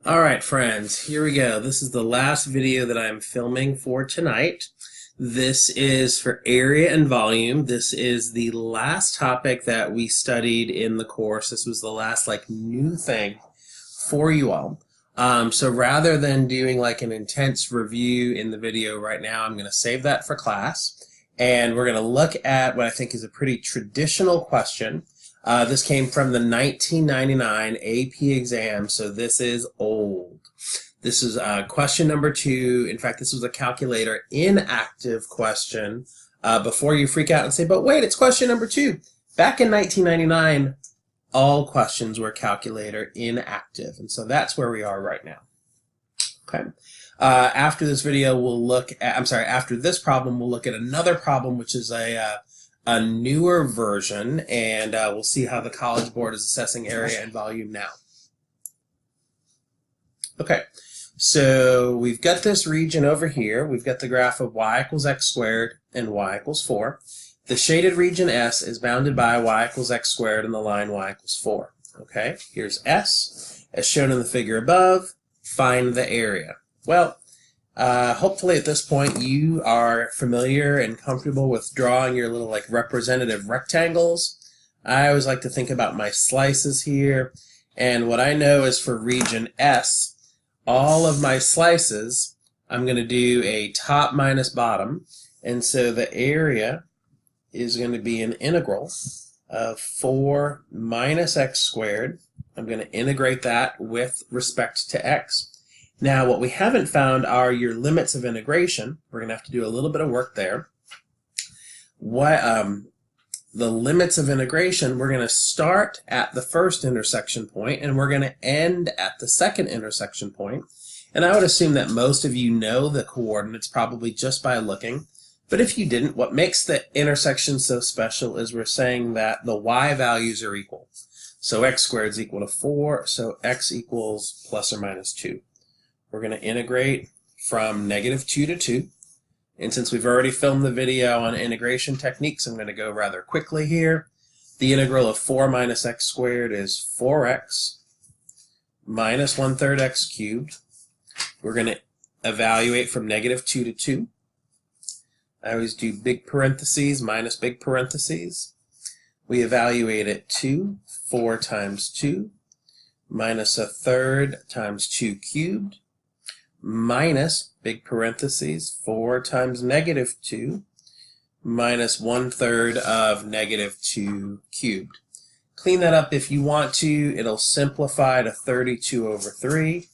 Alright friends, here we go. This is the last video that I'm filming for tonight. This is for area and volume. This is the last topic that we studied in the course. This was the last new thing for you all. So rather than doing an intense review in the video right now, I'm going to save that for class. And we're going to look at what I think is a pretty traditional question. This came from the 1999 AP exam, so this is old. This is question number 2. In fact, this was a calculator inactive question. Before you freak out and say, but wait, it's question number 2. Back in 1999, all questions were calculator inactive, and so that's where we are right now. Okay. After this video, we'll look at, after this problem, we'll look at another problem, which is a newer version, and we'll see how the College Board is assessing area and volume now. Okay, so we've got this region over here. We've got the graph of y equals x squared and y equals 4. The shaded region S is bounded by y equals x squared and the line y equals 4. Okay, here's S. As shown in the figure above, find the area. Well, hopefully at this point you are familiar and comfortable with drawing your little representative rectangles. I always like to think about my slices here, and what I know is for region S, all of my slices, I'm going to do a top minus bottom, and so the area is going to be an integral of 4 minus x squared. I'm going to integrate that with respect to x. Now, what we haven't found are your limits of integration. We're going to have to do a little bit of work there. The limits of integration, we're going to start at the first intersection point, and we're going to end at the second intersection point. And I would assume that most of you know the coordinates probably just by looking. But if you didn't, what makes the intersection so special is we're saying that the y values are equal. So x squared is equal to 4, so x equals plus or minus 2. We're going to integrate from -2 to 2. And since we've already filmed the video on integration techniques, I'm going to go rather quickly here. The integral of 4 minus x squared is 4x minus 1/3 x cubed. We're going to evaluate from -2 to 2. I always do big parentheses minus big parentheses. We evaluate at 2, 4 times 2, minus 1/3 times 2 cubed, minus, big parentheses, 4 times -2, minus 1/3 of -2 cubed. Clean that up if you want to. It'll simplify to 32 over 3.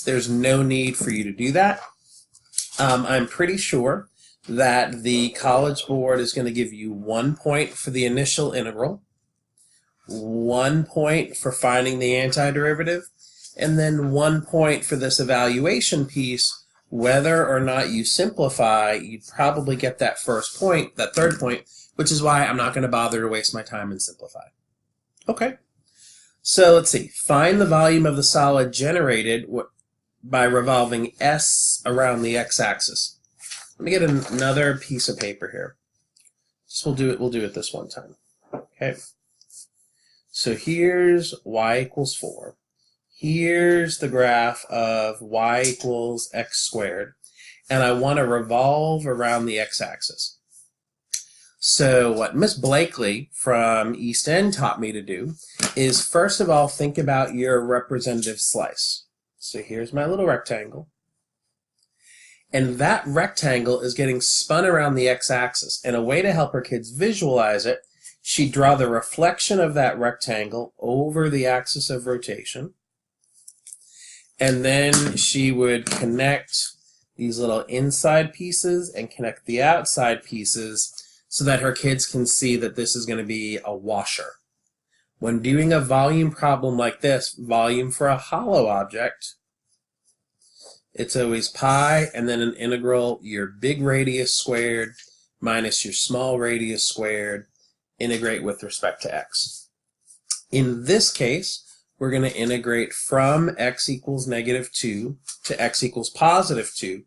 There's no need for you to do that. I'm pretty sure that the College Board is going to give you 1 point for the initial integral, 1 point for finding the antiderivative, and then 1 point for this evaluation piece. Whether or not you simplify, you'd probably get that first point, that third point, which is why I'm not going to bother to waste my time and simplify. Okay, so let's see. Find the volume of the solid generated by revolving S around the x-axis. Let me get another piece of paper here. We'll do it this one time. Okay, so here's y equals 4. Here's the graph of y equals x squared, and I want to revolve around the x-axis. So what Miss Blakely from East End taught me to do is first of all think about your representative slice. So here's my little rectangle, and that rectangle is getting spun around the x-axis, and a way to help her kids visualize it, she'd draw the reflection of that rectangle over the axis of rotation. And then she would connect these little inside pieces and connect the outside pieces so that her kids can see that this is going to be a washer. When doing a volume problem like this, volume for a hollow object, it's always pi and then an integral, your big radius squared minus your small radius squared, integrate with respect to x. In this case, we're going to integrate from x equals -2 to x equals +2.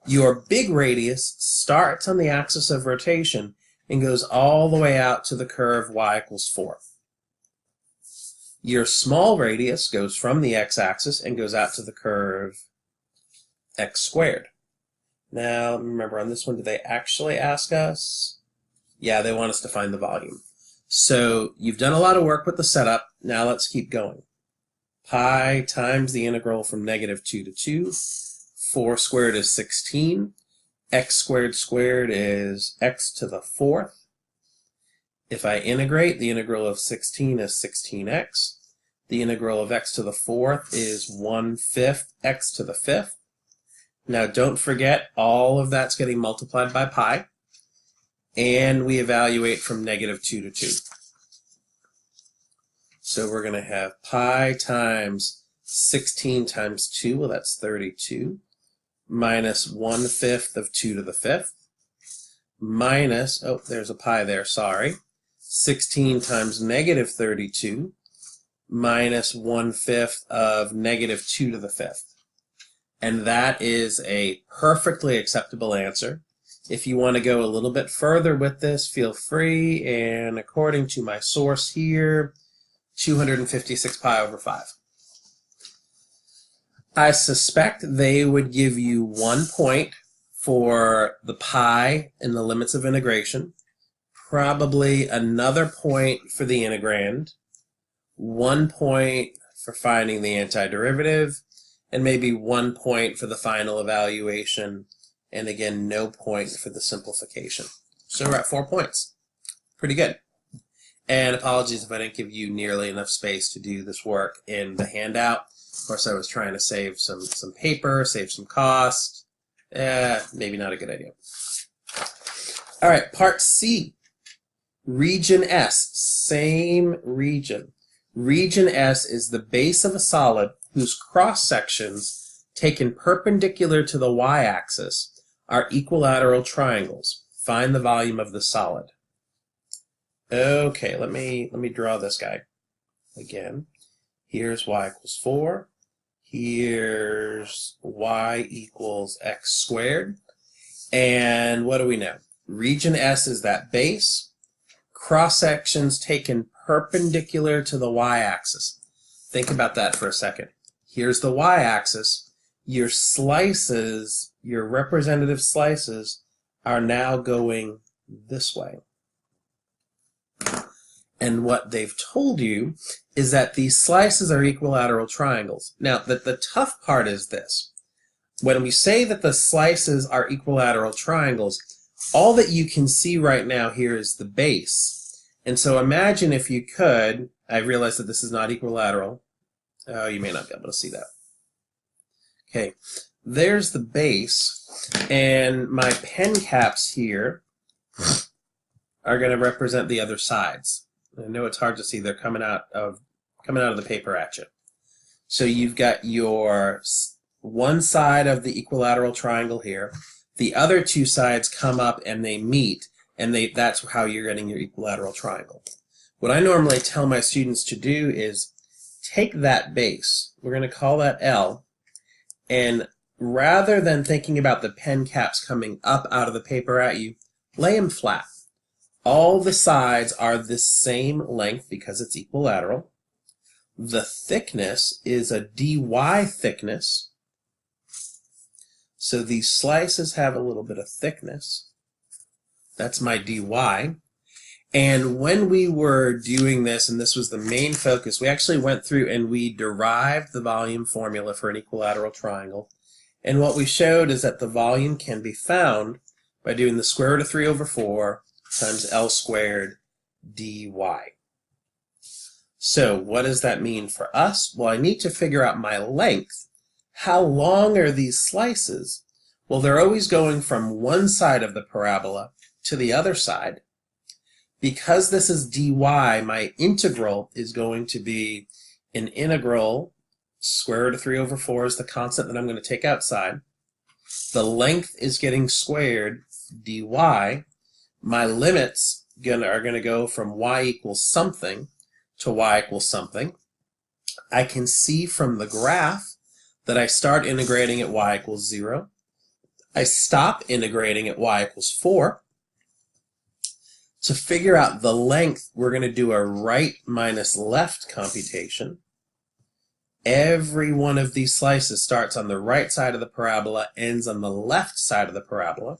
Your big radius starts on the axis of rotation and goes all the way out to the curve y equals 4. Your small radius goes from the x-axis and goes out to the curve x squared. Now, remember on this one, did they actually ask us? Yeah, they want us to find the volume. So you've done a lot of work with the setup. Now let's keep going. Pi times the integral from -2 to 2. 4 squared is 16. X squared squared is x to the 4th. If I integrate, the integral of 16 is 16x. The integral of x to the 4th is 1/5 x to the 5th. Now don't forget, all of that's getting multiplied by pi. And we evaluate from -2 to 2. So we're going to have pi times 16 times 2, well that's 32, minus 1/5 of 2 to the 5th, minus, oh there's a pi there, sorry, 16 times -32, minus 1/5 of -2 to the 5th. And that is a perfectly acceptable answer. If you want to go a little bit further with this, feel free, and according to my source here, 256 pi over 5. I suspect they would give you 1 point for the pi in the limits of integration, probably another point for the integrand, 1 point for finding the antiderivative, and maybe 1 point for the final evaluation, and again, no point for the simplification. So we're at 4 points. Pretty good. And apologies if I didn't give you nearly enough space to do this work in the handout. Of course, I was trying to save some paper, save some cost. Maybe not a good idea. All right, part C. Region S, same region. Region S is the base of a solid whose cross-sections taken perpendicular to the y-axis are equilateral triangles. Find the volume of the solid. Okay, let me draw this guy again. Here's y equals 4. Here's y equals x squared. And what do we know? Region S is that base. Cross-sections taken perpendicular to the y-axis. Think about that for a second. Here's the y-axis. Your slices, your representative slices, are now going this way. And what they've told you is that these slices are equilateral triangles. Now, the tough part is this. When we say that the slices are equilateral triangles, all that you can see right now here is the base. And so imagine if you could, I realize that this is not equilateral. Oh, you may not be able to see that. Okay, there's the base, and my pen caps here are going to represent the other sides. I know it's hard to see; they're coming out of the paper at you. So you've got your one side of the equilateral triangle here. The other two sides come up and they meet, and that's how you're getting your equilateral triangle. What I normally tell my students to do is take that base. We're going to call that L, and rather than thinking about the pen caps coming up out of the paper at you, lay them flat. All the sides are the same length because it's equilateral. The thickness is a dy thickness. So these slices have a little bit of thickness. That's my dy. And when we were doing this, and this was the main focus, we actually went through and we derived the volume formula for an equilateral triangle. And what we showed is that the volume can be found by doing the square root of 3 over 4 times L squared dy. So what does that mean for us? Well, I need to figure out my length. How long are these slices? Well, they're always going from one side of the parabola to the other side. Because this is dy, my integral is going to be an integral, square root of 3 over 4 is the constant that I'm going to take outside. The length is getting squared, dy. My limits are going to go from y equals something to y equals something. I can see from the graph that I start integrating at y equals 0. I stop integrating at y equals 4. To figure out the length, we're going to do a right minus left computation. Every one of these slices starts on the right side of the parabola, ends on the left side of the parabola.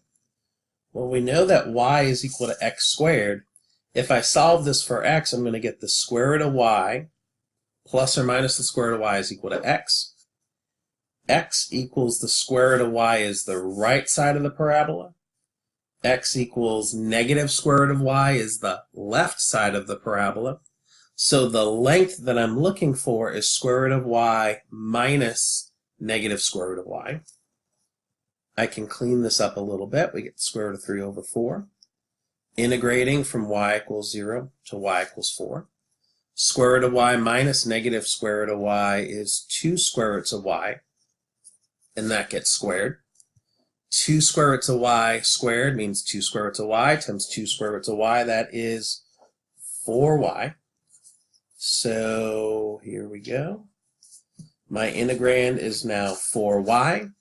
Well, we know that y is equal to x squared. If I solve this for x, I'm going to get the square root of y plus or minus the square root of y is equal to x. X equals the square root of y is the right side of the parabola. X equals negative square root of y is the left side of the parabola. So the length that I'm looking for is square root of y minus negative square root of y. I can clean this up a little bit. We get the square root of 3 over 4. Integrating from y equals 0 to y equals 4. Square root of y minus negative square root of y is 2 square roots of y, and that gets squared. 2 square roots of y squared means 2 square roots of y times 2 square roots of y. That is 4y. So here we go. My integrand is now 4y.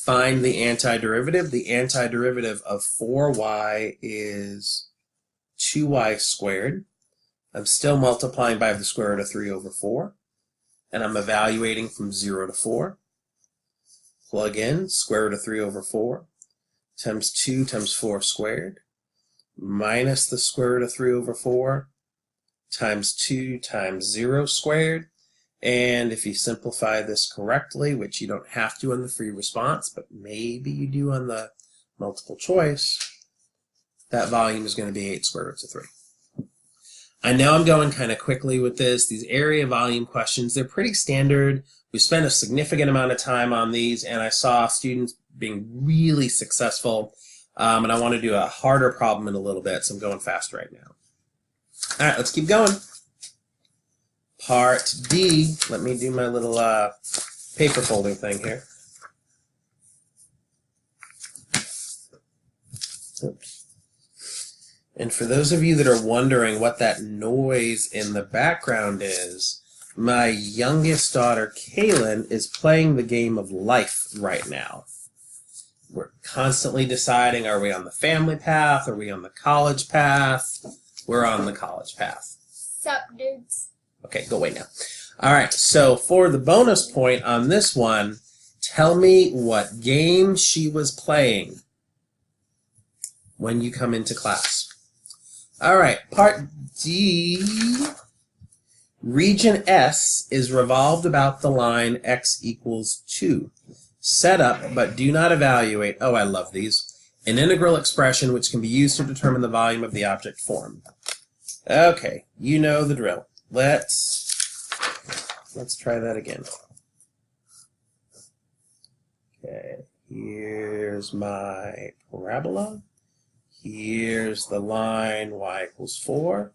Find the antiderivative. The antiderivative of 4y is 2y squared. I'm still multiplying by the square root of 3 over 4. And I'm evaluating from 0 to 4. Plug in square root of 3 over 4 times 2 times 4 squared minus the square root of 3 over 4 times 2 times 0 squared. And if you simplify this correctly, which you don't have to on the free response, but maybe you do on the multiple choice, that volume is going to be 8 square roots of 3. I know I'm going kind of quickly with this. These area volume questions, they're pretty standard. We spent a significant amount of time on these, and I saw students being really successful. And I want to do a harder problem in a little bit, so I'm going fast right now. All right, let's keep going. Part D. Let me do my little paper folding thing here. Oops. And for those of you that are wondering what that noise in the background is, my youngest daughter, Kaylin, is playing the game of life right now. We're constantly deciding, are we on the family path? Are we on the college path? We're on the college path. Sup, dudes? Okay, go away now. All right, so for the bonus point on this one, tell me what game she was playing when you come into class. All right, part D. Region S is revolved about the line x equals 2. Set up, but do not evaluate, oh, I love these, an integral expression which can be used to determine the volume of the object formed. Okay, you know the drill. Let's try that again. Okay, here's my parabola. Here's the line y equals 4.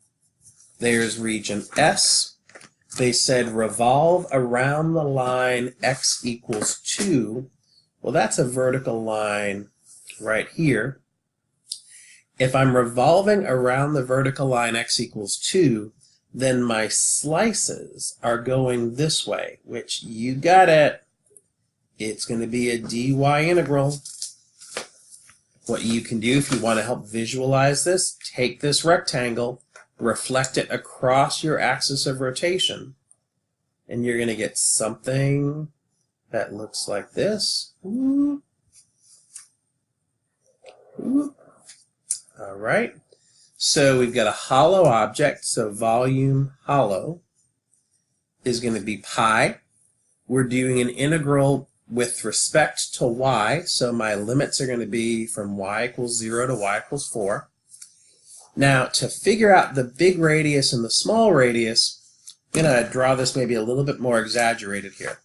There's region S. They said revolve around the line x equals 2. Well, that's a vertical line right here. If I'm revolving around the vertical line x equals 2, then my slices are going this way, which you got it. It's going to be a dy integral. What you can do if you want to help visualize this, take this rectangle, reflect it across your axis of rotation, and you're going to get something that looks like this. Ooh. Ooh. All right. So we've got a hollow object, so volume hollow is going to be pi. We're doing an integral with respect to y, so my limits are going to be from y equals 0 to y equals 4. Now, to figure out the big radius and the small radius, I'm going to draw this maybe a little bit more exaggerated here.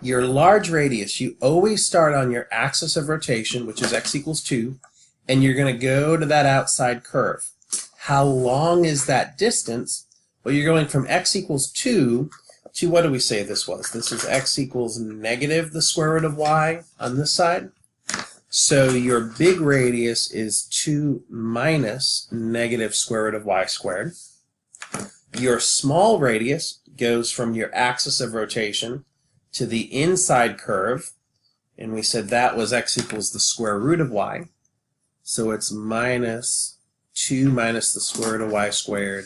Your large radius, you always start on your axis of rotation, which is x equals 2, and you're going to go to that outside curve. How long is that distance? Well, you're going from x equals 2 to, what do we say this was? This is x equals negative the square root of y on this side. So your big radius is 2 minus negative square root of y squared. Your small radius goes from your axis of rotation to the inside curve, and we said that was x equals the square root of y. So it's minus 2 minus the square root of y squared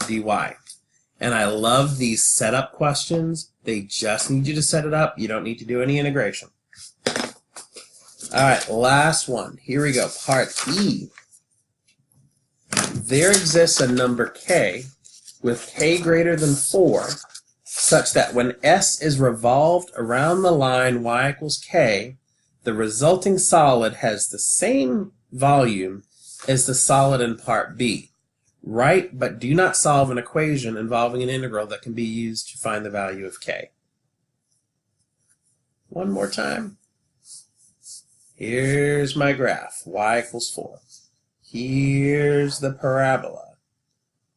dy. And I love these setup questions. They just need you to set it up. You don't need to do any integration. All right, last one. Here we go. Part E. There exists a number k with k greater than 4 such that when S is revolved around the line y equals k, the resulting solid has the same volume as the solid in part B. Write, but do not solve an equation involving an integral that can be used to find the value of k. One more time. Here's my graph, y equals 4. Here's the parabola,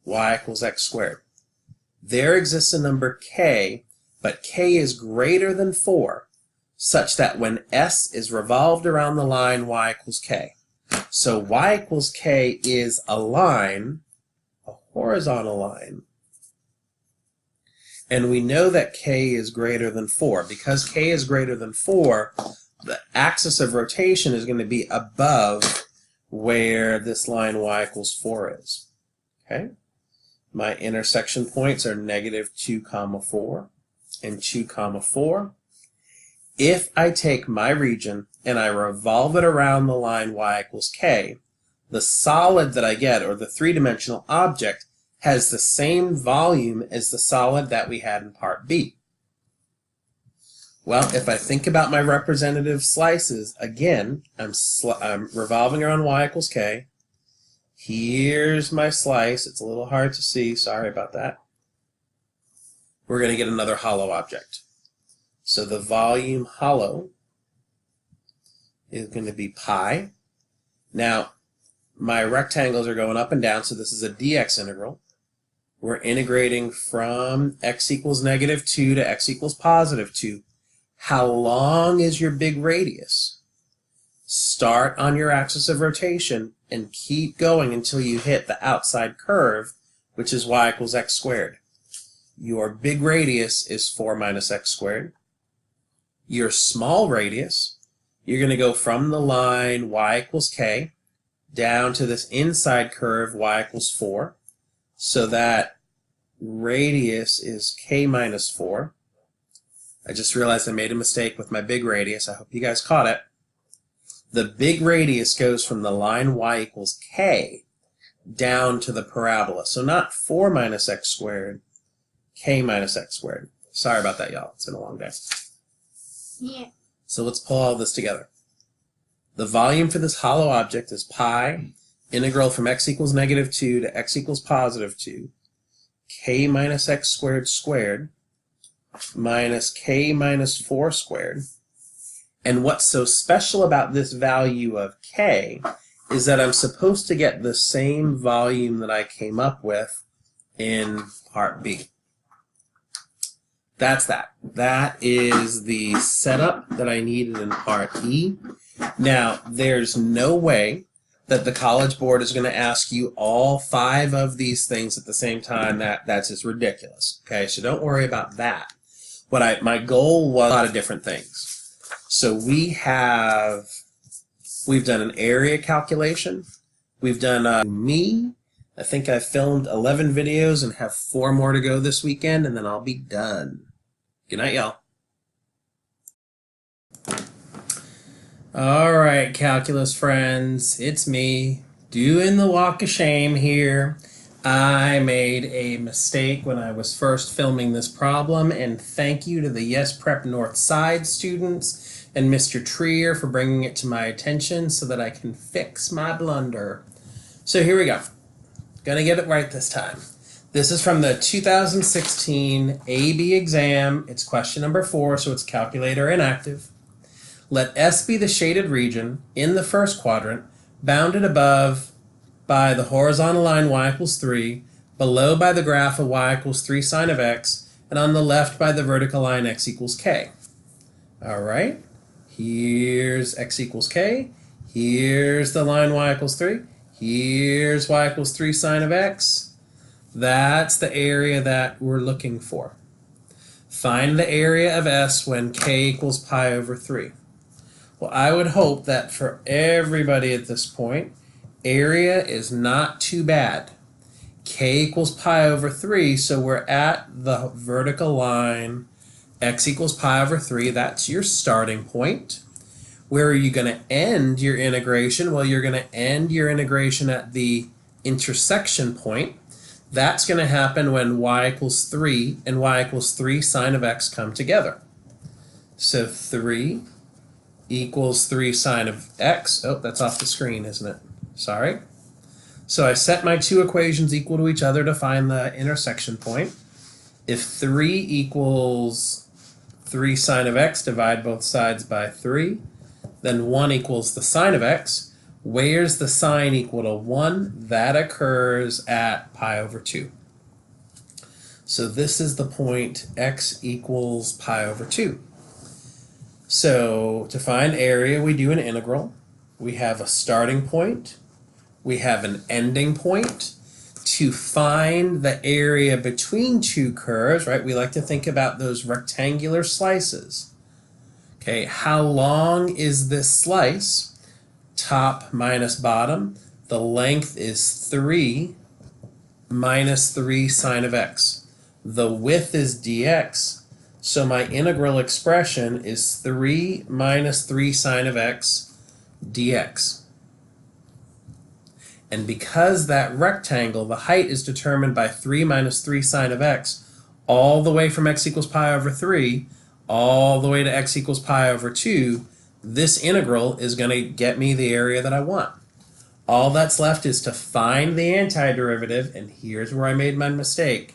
y equals x squared. There exists a number k, but k is greater than 4, such that when S is revolved around the line y equals k. So y equals k is a line, a horizontal line, and we know that k is greater than 4. Because k is greater than 4, the axis of rotation is going to be above where this line y equals 4 is. Okay? My intersection points are -2, 4 and 2, 4. If I take my region and I revolve it around the line y equals k, the solid that I get, or the three-dimensional object, has the same volume as the solid that we had in part B. Well, if I think about my representative slices, again, I'm revolving around y equals k. Here's my slice. It's a little hard to see. Sorry about that. We're going to get another hollow object. So the volume hollow is going to be pi. Now, my rectangles are going up and down, so this is a dx integral. We're integrating from x equals -2 to x equals +2. How long is your big radius? Start on your axis of rotation and keep going until you hit the outside curve, which is y equals x squared. Your big radius is 4 minus x squared. Your small radius, you're going to go from the line y equals k down to this inside curve y equals 4. So that radius is k minus 4. I just realized I made a mistake with my big radius. I hope you guys caught it. The big radius goes from the line y equals k down to the parabola. So not 4 minus x squared, k minus x squared. Sorry about that, y'all. It's been a long day. Yeah. So let's pull all this together. The volume for this hollow object is pi, integral from x equals -2 to x equals +2, k minus x squared squared, minus k minus 4 squared. And what's so special about this value of k is that I'm supposed to get the same volume that I came up with in part B. That's that. That is the setup that I needed in part E. Now, there's no way that the College Board is going to ask you all 5 of these things at the same time. That's just ridiculous. Okay, so don't worry about that. My goal was a lot of different things. So we've done an area calculation. We've done me. I think I filmed 11 videos and have 4 more to go this weekend, and then I'll be done. Good night, y'all. All right, calculus friends, it's me doing the walk of shame here. I made a mistake when I was first filming this problem, and thank you to the Yes Prep North Side students and Mr. Trier for bringing it to my attention so that I can fix my blunder. So here we go. Gonna get it right this time. This is from the 2016 AB exam. It's question number 4, so it's calculator inactive. Let S be the shaded region in the first quadrant, bounded above by the horizontal line y equals 3, below by the graph of y equals 3 sine of x, and on the left by the vertical line x equals k. All right, here's x equals k, here's the line y equals 3, here's y equals 3 sine of x. That's the area that we're looking for. Find the area of S when k equals pi over 3. Well, I would hope that for everybody at this point, area is not too bad. K equals pi over 3, so we're at the vertical line. X equals pi over 3, that's your starting point. Where are you going to end your integration? Well, you're going to end your integration at the intersection point. That's going to happen when y equals 3 and y equals 3 sine of x come together. So 3 equals 3 sine of x. Oh, that's off the screen, isn't it? Sorry. So I set my two equations equal to each other to find the intersection point. If 3 equals 3 sine of x, divide both sides by 3. Then 1 equals the sine of x. Where's the sine equal to 1? That occurs at pi over 2. So this is the point x equals pi over 2. So to find area, we do an integral. We have a starting point. We have an ending point. To find the area between two curves, right, we like to think about those rectangular slices. Okay, how long is this slice? Top minus bottom. The length is 3 minus 3 sine of x. The width is dx. So my integral expression is 3 minus 3 sine of x dx. And because that rectangle, the height is determined by 3 minus 3 sine of x, all the way from x equals pi over 3, all the way to x equals pi over 2, this integral is going to get me the area that I want. All that's left is to find the antiderivative, and here's where I made my mistake.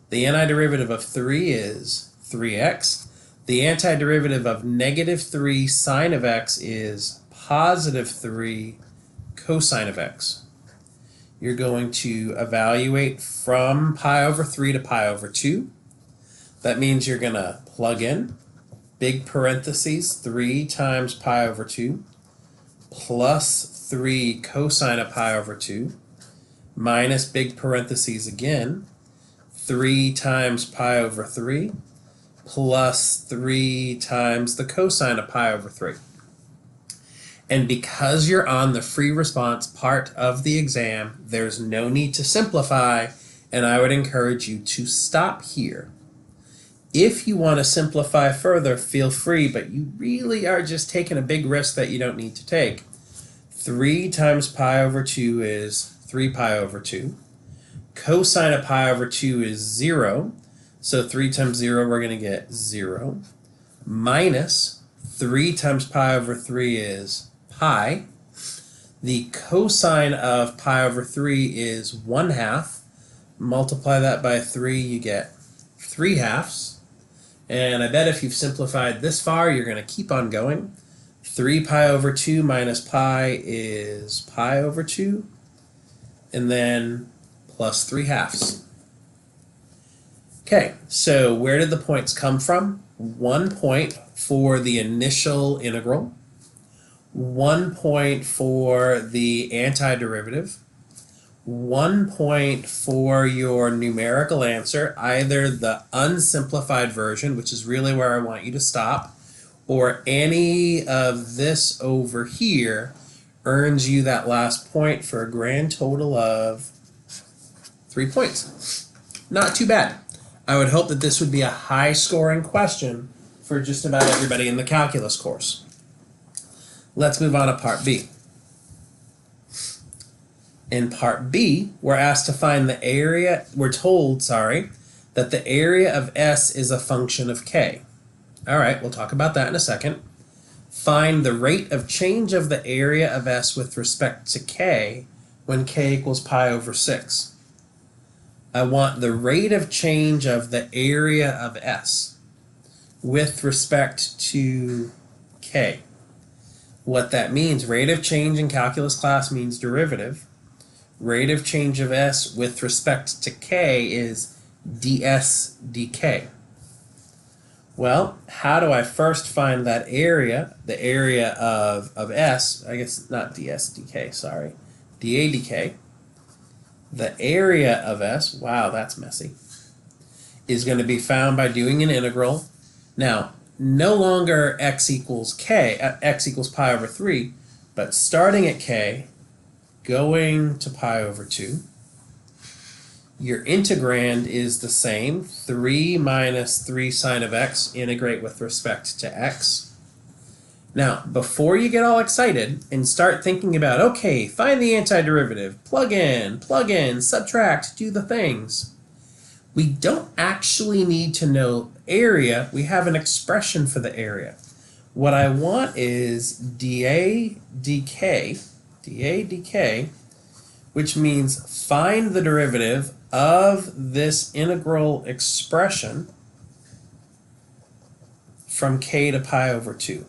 The antiderivative of 3 is 3x. The antiderivative of negative 3 sine of x is positive 3 cosine of x. You're going to evaluate from pi over 3 to pi over 2. That means you're going to plug in big parentheses 3 times pi over 2 plus 3 cosine of pi over 2 minus big parentheses again 3 times pi over 3 plus 3 times the cosine of pi over 3. And because you're on the free response part of the exam, there's no need to simplify, and I would encourage you to stop here. If you want to simplify further, feel free, but you really are just taking a big risk that you don't need to take. 3 times pi over 2 is 3 pi over 2. Cosine of pi over 2 is 0, so 3 times 0 we're going to get 0. Minus 3 times pi over 3 is pi. The cosine of pi over 3 is 1/2. Multiply that by 3, you get 3/2. And I bet if you've simplified this far, you're going to keep on going. 3 pi over 2 minus pi is pi over 2. And then plus 3/2. Okay, so where did the points come from? 1 point for the initial integral. 1 point for the antiderivative, 1 point for your numerical answer, either the unsimplified version, which is really where I want you to stop, or any of this over here earns you that last point for a grand total of 3 points. Not too bad. I would hope that this would be a high-scoring question for just about everybody in the calculus course. Let's move on to part B. In part B, we're asked to find the area, we're told, that the area of S is a function of K. All right, we'll talk about that in a second. Find the rate of change of the area of S with respect to K when K equals pi over 6. I want the rate of change of the area of S with respect to K. What that means, rate of change in calculus class means derivative. Rate of change of S with respect to K is ds dk. Well, how do I first find that area, the area of S, I guess not ds dk, sorry, dA dk. The area of S, wow, that's messy, is going to be found by doing an integral. Now, no longer x equals pi over 3, but starting at k, going to pi over 2. Your integrand is the same, 3 minus 3 sine of x, integrate with respect to x. Now, before you get all excited and start thinking about, okay, find the antiderivative, plug in, subtract, do the things, we don't actually need to know area. We have an expression for the area. What I want is dA dk, which means find the derivative of this integral expression from k to pi over 2.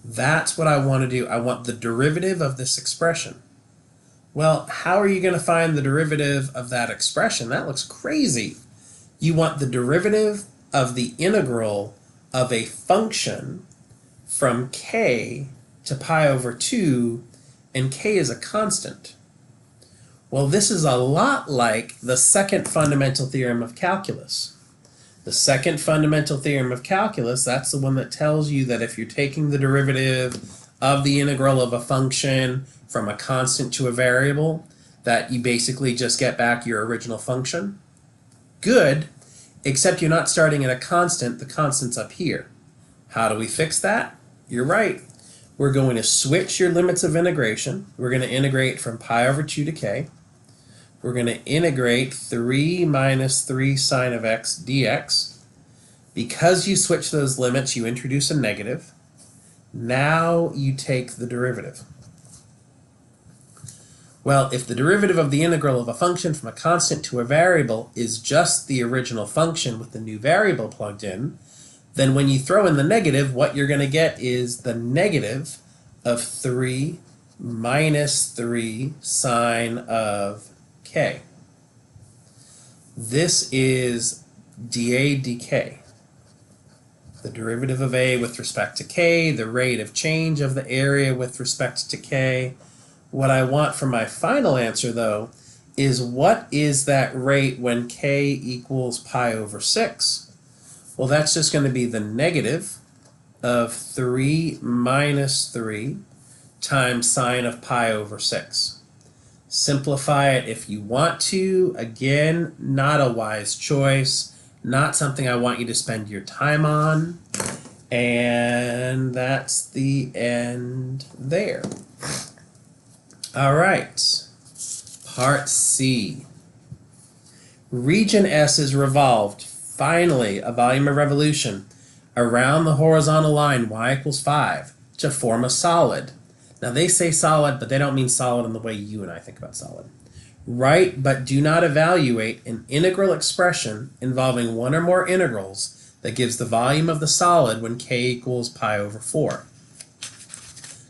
That's what I want to do. I want the derivative of this expression. Well, how are you going to find the derivative of that expression? That looks crazy. You want the derivative of the integral of a function from k to pi over 2, and k is a constant. Well, this is a lot like the second fundamental theorem of calculus. The second fundamental theorem of calculus, that's the one that tells you that if you're taking the derivative of the integral of a function from a constant to a variable, that you basically just get back your original function. Good, except you're not starting at a constant, the constant's up here. How do we fix that? You're right. We're going to switch your limits of integration. We're going to integrate from pi over 2 to k. We're going to integrate 3 minus 3 sine of x dx. Because you switch those limits, you introduce a negative. Now you take the derivative. Well, if the derivative of the integral of a function from a constant to a variable is just the original function with the new variable plugged in, then when you throw in the negative, what you're going to get is the negative of 3 minus 3 sine of k. This is dA dk. The derivative of a with respect to k, the rate of change of the area with respect to k. What I want for my final answer, though, is what is that rate when k equals pi over 6? Well, that's just going to be the negative of 3 minus 3 times sine of pi over 6. Simplify it if you want to. Again, not a wise choice, not something I want you to spend your time on. And that's the end there. All right, part C. Region S is revolved. Finally, a volume of revolution around the horizontal line y equals 5 to form a solid. Now they say solid, but they don't mean solid in the way you and I think about solid. Write but do not evaluate an integral expression involving one or more integrals that gives the volume of the solid when k equals pi over 4.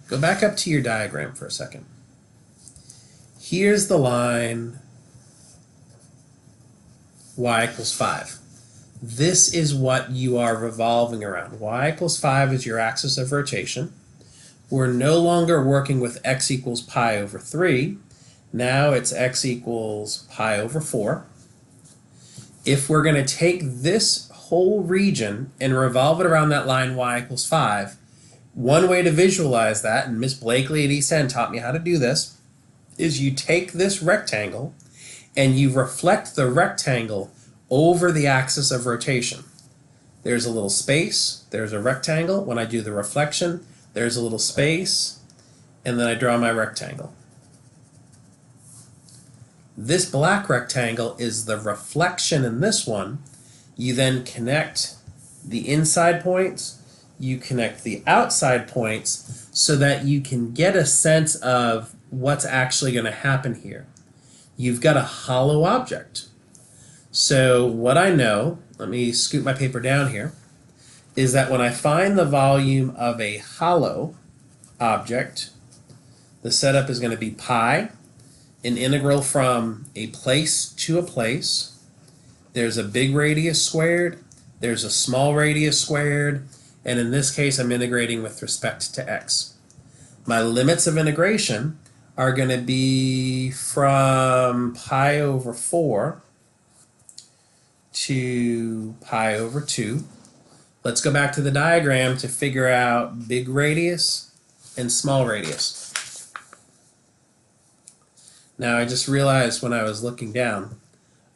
Go back up to your diagram for a second. Here's the line y equals 5. This is what you are revolving around. Y equals 5 is your axis of rotation. We're no longer working with x equals pi over 3. Now it's x equals pi over 4. If we're going to take this whole region and revolve it around that line y equals 5, one way to visualize that, and Miss Blakely at East End taught me how to do this, is you take this rectangle and you reflect the rectangle over the axis of rotation. There's a little space, there's a rectangle. When I do the reflection, there's a little space, and then I draw my rectangle. This black rectangle is the reflection in this one. You then connect the inside points, you connect the outside points so that you can get a sense of what's actually going to happen here. You've got a hollow object. So what I know, let me scoot my paper down here, is that when I find the volume of a hollow object, the setup is going to be pi, an integral from a place to a place. There's a big radius squared, there's a small radius squared, and in this case I'm integrating with respect to x. My limits of integration are going to be from pi over 4 to pi over 2. Let's go back to the diagram to figure out big radius and small radius. Now I just realized when I was looking down,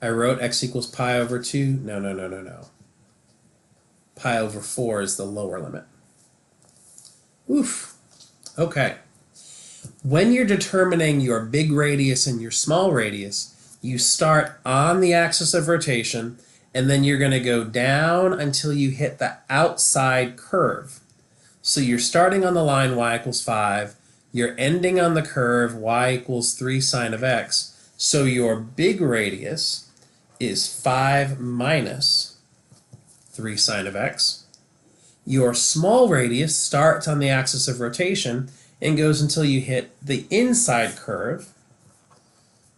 I wrote x equals pi over 2. No. Pi over 4 is the lower limit. Oof. Okay. When you're determining your big radius and your small radius, you start on the axis of rotation, and then you're going to go down until you hit the outside curve. So you're starting on the line y equals 5, you're ending on the curve y equals 3 sine of x. So your big radius is 5 minus 3 sine of x. Your small radius starts on the axis of rotation and goes until you hit the inside curve,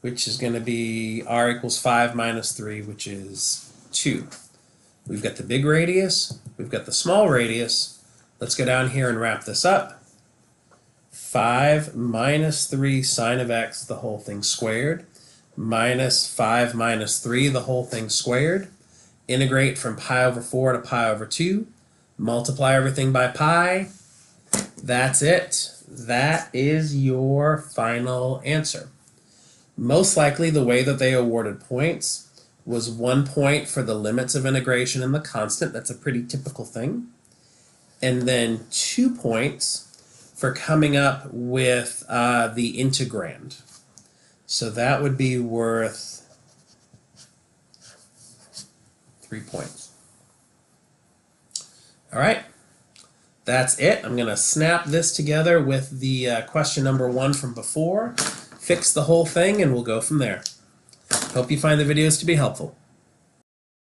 which is going to be r equals 5 minus 3, which is 2. We've got the big radius, we've got the small radius. Let's go down here and wrap this up. 5 minus 3 sine of x, the whole thing squared, minus 5 minus 3, the whole thing squared. Integrate from pi over 4 to pi over 2. Multiply everything by pi. That's it. That is your final answer. Most likely the way that they awarded points was 1 point for the limits of integration and the constant. That's a pretty typical thing. And then 2 points for coming up with the integrand. So that would be worth 3 points. All right, that's it. I'm going to snap this together with the question number 1 from before, fix the whole thing, and we'll go from there. Hope you find the videos to be helpful.